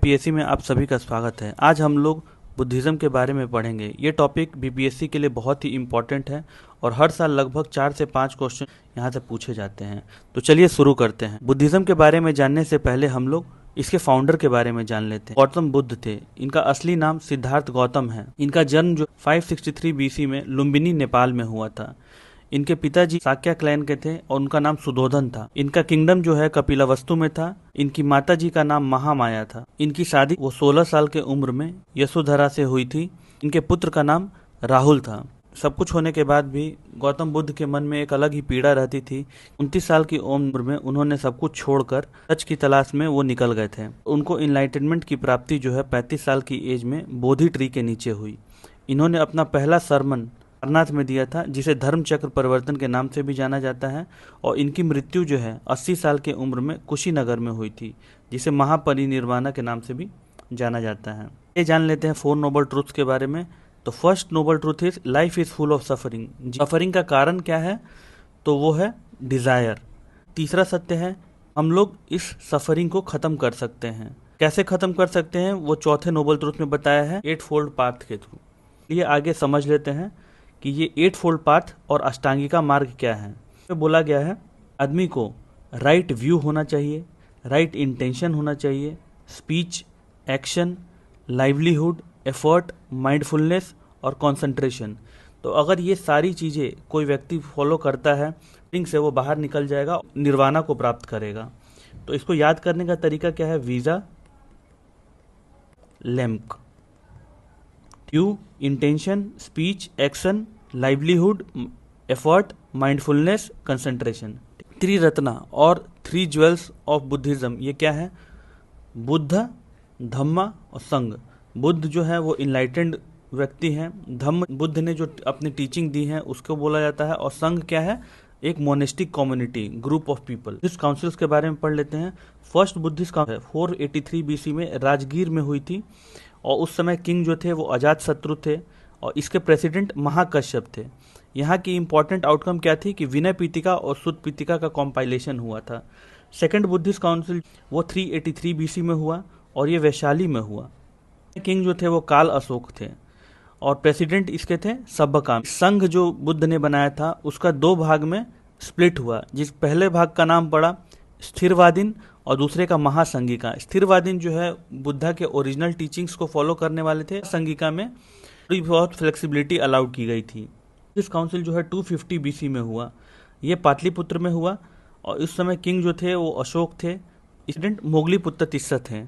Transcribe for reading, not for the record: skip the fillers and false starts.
BPSC में आप सभी का स्वागत है। आज हम लोग बुद्धिज़्म के बारे में पढ़ेंगे। ये टॉपिक बीपीएससी के लिए बहुत ही इम्पोर्टेंट है और हर साल लगभग 4 से 5 क्वेश्चन यहाँ से पूछे जाते हैं। तो चलिए शुरू करते हैं। बुद्धिज़्म के बारे में जानने से पहले हम लोग इसके फाउंडर के बारे में जान लेते हैं। गौतम बुद्ध थे। इनका असली नाम सिद्धार्थ गौतम है। इनका जन्म जो 563 बीसी में लुम्बिनी नेपाल में हुआ था। इनके पिताजी शाक्य क्लैन के थे और उनका नाम सुधोधन था। इनका किंगडम जो है कपिलावस्तु में था। इनकी माताजी का नाम महामाया था। इनकी शादी वो 16 साल के उम्र में यशोधरा से हुई थी। इनके पुत्र का नाम राहुल था। सब कुछ होने के बाद भी गौतम बुद्ध के मन में एक अलग ही पीड़ा रहती थी। 29 साल की उम्र में उन्होंने सब कुछ छोड़कर सच की तलाश में वो निकल गए थे। उनको इनलाइटनमेंट की प्राप्ति जो है 35 साल की एज में बोधि ट्री के नीचे हुई। इन्होंने अपना पहला सरमन सारनाथ में दिया था, जिसे धर्म चक्र परिवर्तन के नाम से भी जाना जाता है। और इनकी मृत्यु जो है 80 साल की उम्र में कुशीनगर में हुई थी, जिसे महापरिनिर्वाणा के नाम से भी जाना जाता है। ये जान लेते हैं 4 नोबल ट्रूथ्स के बारे में। तो first noble truth is life is full of suffering. Suffering का कारण क्या है? तो वो है डिजायर। तीसरा सत्य है हम लोग इस सफरिंग को खत्म कर सकते हैं। कैसे खत्म कर सकते हैं वो चौथे नोबल ट्रूथ में बताया है 8 फोल्ड पाथ के थ्रू। ये आगे समझ लेते हैं कि ये 8 फोल्ड पाथ और अष्टांगिका मार्ग क्या है। तो बोला गया है आदमी को राइट व्यू होना चाहिए, राइट इंटेंशन होना चाहिए, speech, action, livelihood, effort, mindfulness और कंसंट्रेशन। तो अगर ये सारी चीज़ें कोई व्यक्ति फॉलो करता है, थिंक से वो बाहर निकल जाएगा, निर्वाणा को प्राप्त करेगा। तो इसको याद करने का तरीका क्या है? वीजा, लेम्क, ट्यू, intention, speech, action, livelihood, effort, mindfulness, concentration. 3 रत्ना और 3 ज्वेल्स ऑफ बुद्धिज्म ये क्या है? बुद्ध, धम्मा और संघ। बुद्ध जो है वो इनलाइटेंड व्यक्ति हैं। धम्म बुद्ध ने जो अपनी टीचिंग दी है उसको बोला जाता है। और संघ क्या है? एक monastic community, group of people. इस काउंसिल्स के बारे में पढ़ लेते हैं। फर्स्ट बुद्धिस्ट काउंसिल 483 बीसी में राजगीर में हुई थी और उस समय किंग जो थे वो अजात शत्रु थे और इसके प्रेसिडेंट महाकश्यप थे। यहाँ की इंपॉर्टेंट आउटकम क्या थी कि विनय पीटिका और सुत पीटिका का कॉम्पाइलेशन हुआ था। सेकंड बुद्धिस्ट काउंसिल वो 383 बीसी में हुआ और ये वैशाली में हुआ। किंग जो थे वो काल अशोक थे और प्रेसिडेंट इसके थे सब्बकाम। संघ जो बुद्ध ने बनाया था उसका 2 भाग में स्प्लिट हुआ, जिस पहले भाग का नाम पड़ा स्थिरवादीन और दूसरे का महासंगिका। स्थिरवादीन जो है बुद्धा के ओरिजिनल टीचिंग्स को फॉलो करने वाले थे। संगिका में थोड़ी बहुत फ्लेक्सिबिलिटी अलाउड की गई थी। इस काउंसिल जो है 250 बीसी में हुआ। ये पाटलिपुत्र में हुआ और इस समय किंग जो थे वो अशोक थे। प्रेसिडेंट मोगली पुत्र तिस्सा थे।